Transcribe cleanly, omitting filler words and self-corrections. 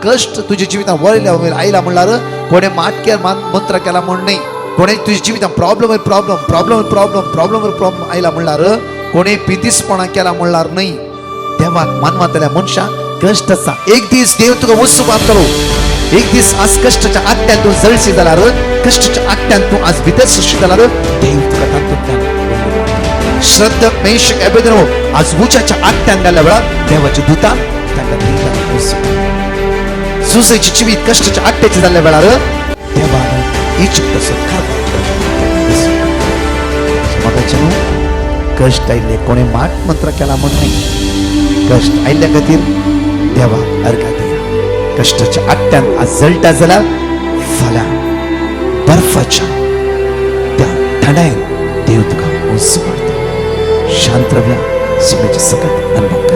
कष्ट तुझ्या जिवितान वळल्या आयला म्हणल्यार कोणे माटक्यार मंत्र केला म्हण नाही, कोणे तुझ्या जिवितान प्रॉब्लेम आयला म्हणल्यार कोणे पितीसपणा केला म्हणल्यार नाही. देवाक मानवातल्या मनशाक कष्ट आसा. एक दीस देव तुका वस्तू पावतलो. एक दीस आज कष्टाच्या आट्यान तूं जळशी जाल्यार, कष्टाच्या आट्यान तूं आज भितर सुशी जाल्यार देव तुका तातूंतल्यान श्रद्धा मेशक एबेदनो आज उज्याच्या आट्यान गेल्या वेळार देवाच्या दुतान तांकां दिला वस्तू. सुसेची जिवीत कष्टाच्या आट्याची जाल्ल्या वेळार देवान इजिप्ताचो कष्ट आयिल्ले कोणे माट मंत्र केला म्हण नाही. कष्ट आयिल्ल्या खातीर देवाक अर्घा दिया. कष्टाच्या आट्यान आज जळटा जाल्यार फाल्यां बर्फाच्या त्या थंडायेन देव तुका उंच मारता. शांत रावया. सुमेचे सकत अनुभव.